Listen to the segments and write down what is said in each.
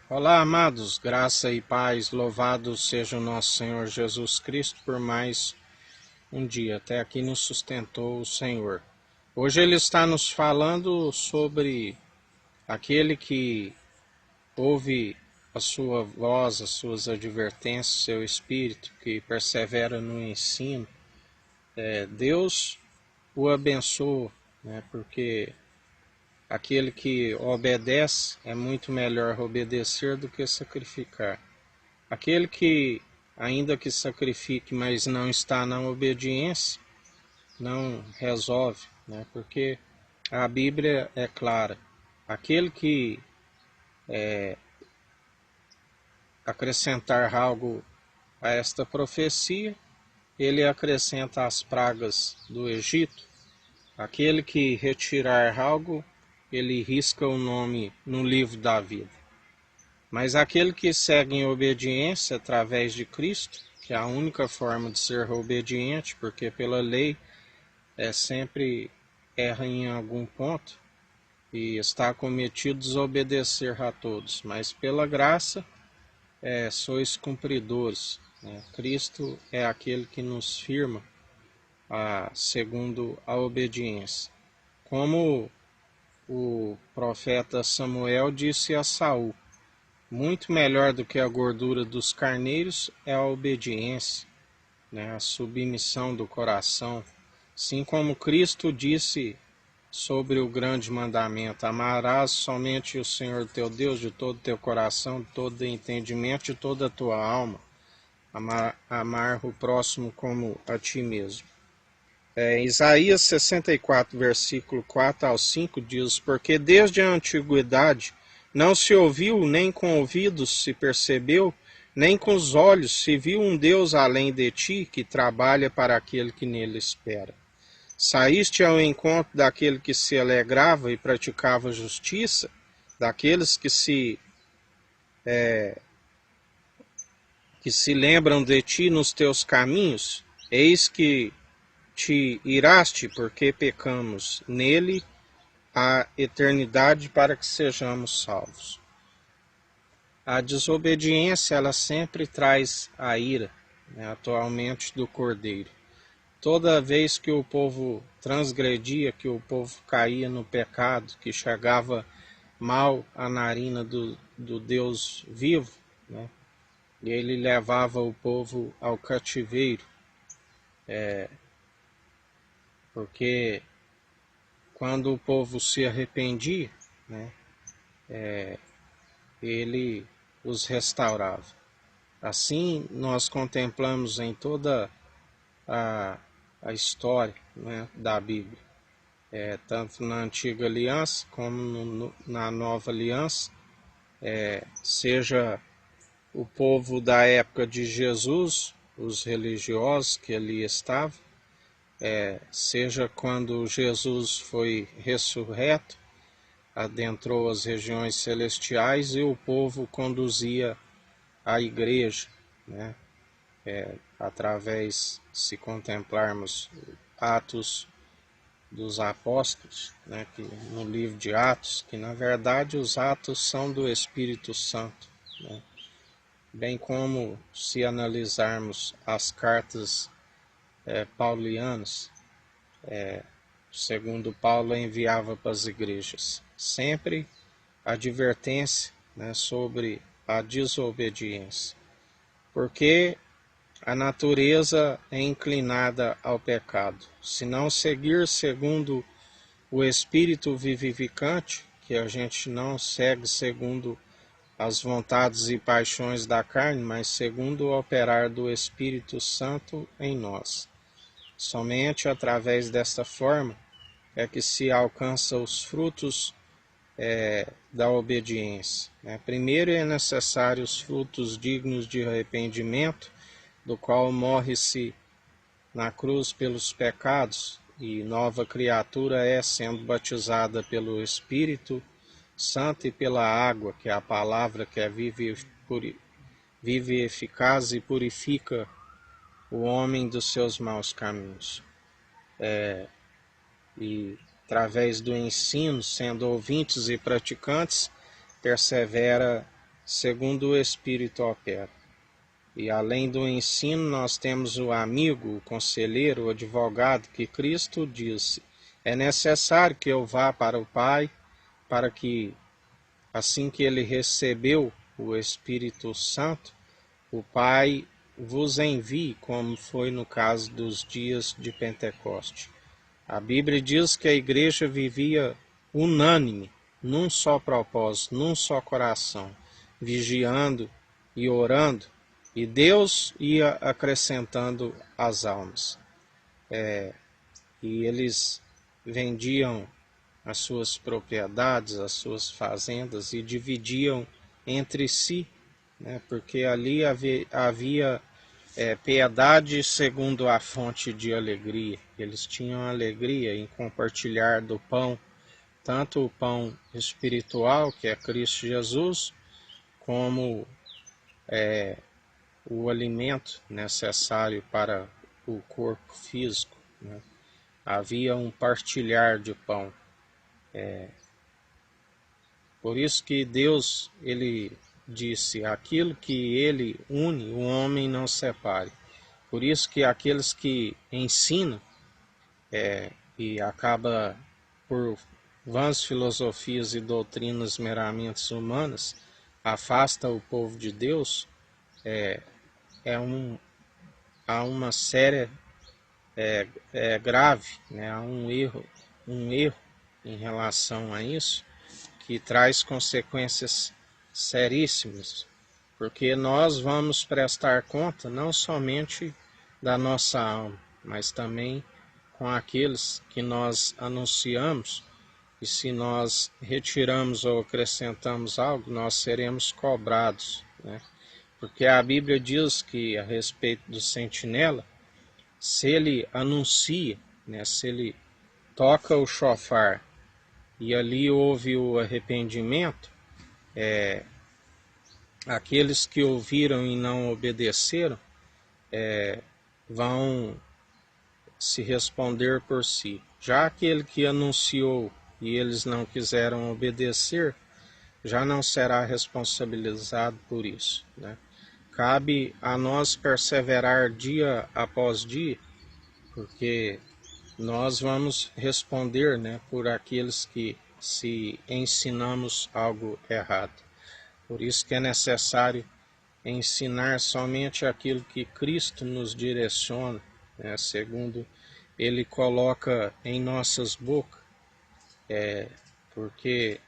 Olá, amados, graça e paz, louvado seja o nosso Senhor Jesus Cristo por mais um dia. Até aqui nos sustentou o Senhor. Hoje ele está nos falando sobre aquele que ouve a sua voz, as suas advertências, seu espírito, que persevera no ensino. Deus o abençoa, né, porque aquele que obedece é muito melhor obedecer do que sacrificar. Aquele que, ainda que sacrifique, mas não está na obediência, não resolve, né? Porque a Bíblia é clara. Aquele que acrescentar algo a esta profecia, ele acrescenta as pragas do Egito. Aquele que retirar algo, ele risca o nome no livro da vida. Mas aquele que segue em obediência através de Cristo, que é a única forma de ser obediente, porque pela lei sempre erra em algum ponto e está cometido desobedecer a todos, mas pela graça sois cumpridores. Né? Cristo é aquele que nos firma segundo a obediência. Como o profeta Samuel disse a Saul, muito melhor do que a gordura dos carneiros é a obediência, né, a submissão do coração. Assim como Cristo disse sobre o grande mandamento, amarás somente o Senhor teu Deus de todo o teu coração, de todo o entendimento, de toda a tua alma. Amar o próximo como a ti mesmo. Isaías 64, versículo 4 ao 5 diz, porque desde a antiguidade não se ouviu, nem com ouvidos se percebeu, nem com os olhos se viu um Deus além de ti, que trabalha para aquele que nele espera. Saíste ao encontro daquele que se alegrava e praticava justiça, daqueles que se lembram de ti nos teus caminhos, eis que te iraste porque pecamos, nele a eternidade para que sejamos salvos. A desobediência, ela sempre traz a ira, né, atualmente do Cordeiro. Toda vez que o povo transgredia, que o povo caía no pecado, que chegava mal à narina do Deus vivo, né, ele levava o povo ao cativeiro, porque quando o povo se arrependia, né, ele os restaurava. Assim, nós contemplamos em toda a história, né, da Bíblia, tanto na Antiga Aliança como na Nova Aliança, seja o povo da época de Jesus, os religiosos que ali estavam, seja quando Jesus foi ressurreto, adentrou as regiões celestiais e o povo conduzia a igreja, né? Através, se contemplarmos Atos dos Apóstolos, né? Que, no livro de Atos, que na verdade os Atos são do Espírito Santo, né? Bem como se analisarmos as cartas paulianas, segundo Paulo enviava para as igrejas, sempre advertência, né, sobre a desobediência, porque a natureza é inclinada ao pecado. Se não seguir segundo o Espírito vivificante, que a gente não segue segundo as vontades e paixões da carne, mas segundo o operar do Espírito Santo em nós. Somente através desta forma é que se alcança os frutos da obediência. Primeiro é necessário os frutos dignos de arrependimento, do qual morre-se na cruz pelos pecados, e nova criatura é sendo batizada pelo Espírito Santo e pela água, que é a palavra que é vive e eficaz e purifica o homem dos seus maus caminhos. E através do ensino, sendo ouvintes e praticantes, persevera segundo o Espírito opera. E além do ensino, nós temos o amigo, o conselheiro, o advogado, que Cristo disse: é necessário que eu vá para o Pai, para que, assim que ele recebeu o Espírito Santo, o Pai vos envie, como foi no caso dos dias de Pentecoste. A Bíblia diz que a igreja vivia unânime, num só propósito, num só coração, vigiando e orando, e Deus ia acrescentando as almas. E eles vendiam as suas propriedades, as suas fazendas e dividiam entre si, né, porque ali havia piedade segundo a fonte de alegria. Eles tinham alegria em compartilhar do pão, tanto o pão espiritual, que é Cristo Jesus, como o alimento necessário para o corpo físico, né? Havia um partilhar de pão. Por isso que Deus, ele disse: aquilo que ele une, o homem não separe. Por isso que aqueles que ensinam e acaba por vãs filosofias e doutrinas meramente humanas, afasta o povo de Deus, há uma séria grave, né? Há um erro em relação a isso, que traz consequências seríssimas, porque nós vamos prestar conta não somente da nossa alma, mas também com aqueles que nós anunciamos, e se nós retiramos ou acrescentamos algo, nós seremos cobrados, né? Porque a Bíblia diz que, a respeito do sentinela, se ele anuncia, né, se ele toca o chofar e ali houve o arrependimento, aqueles que ouviram e não obedeceram vão se responder por si. Já aquele que anunciou e eles não quiseram obedecer, já não será responsabilizado por isso, né? Cabe a nós perseverar dia após dia, porque nós vamos responder, né, por aqueles que se ensinamos algo errado. Por isso que é necessário ensinar somente aquilo que Cristo nos direciona, né, segundo Ele coloca em nossas bocas, porque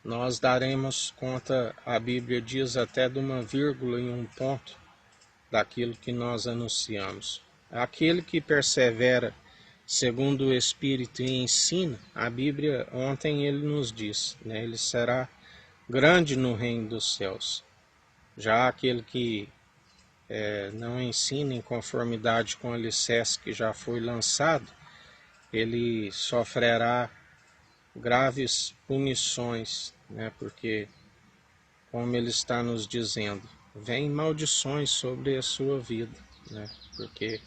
nós daremos conta, a Bíblia diz, até de uma vírgula e um ponto daquilo que nós anunciamos. Aquele que persevera segundo o Espírito e ensina, a Bíblia ontem ele nos diz, né, ele será grande no reino dos céus. Já aquele que não ensina em conformidade com o alicerce que já foi lançado, ele sofrerá graves punições, né, porque, como ele está nos dizendo, vem maldições sobre a sua vida, né, porque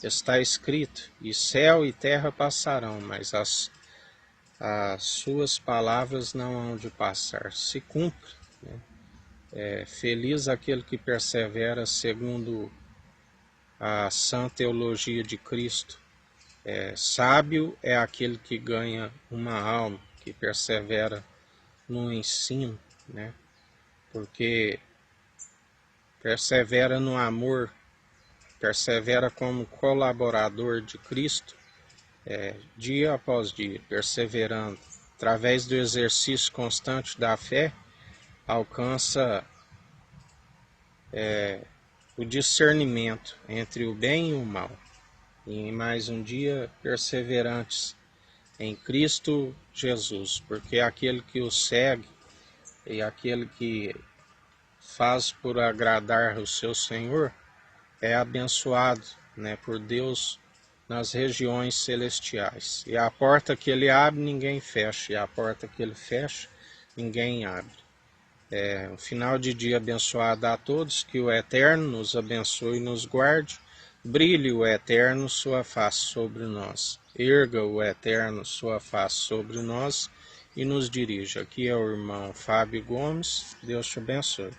está escrito: e céu e terra passarão, mas as suas palavras não hão de passar. Se cumpre, né? Feliz aquele que persevera segundo a sã teologia de Cristo. Sábio é aquele que ganha uma alma, que persevera no ensino, né? Porque persevera no amor, persevera como colaborador de Cristo, dia após dia, perseverando, através do exercício constante da fé, alcança o discernimento entre o bem e o mal. E em mais um dia, perseverantes em Cristo Jesus, porque aquele que o segue e aquele que faz por agradar o seu Senhor é abençoado, né, por Deus nas regiões celestiais. E a porta que ele abre, ninguém fecha, e a porta que ele fecha, ninguém abre. Um final de dia abençoado a todos, que o Eterno nos abençoe e nos guarde, brilhe o Eterno sua face sobre nós, erga o Eterno sua face sobre nós e nos dirija. Aqui é o irmão Fábio Gomes. Deus te abençoe.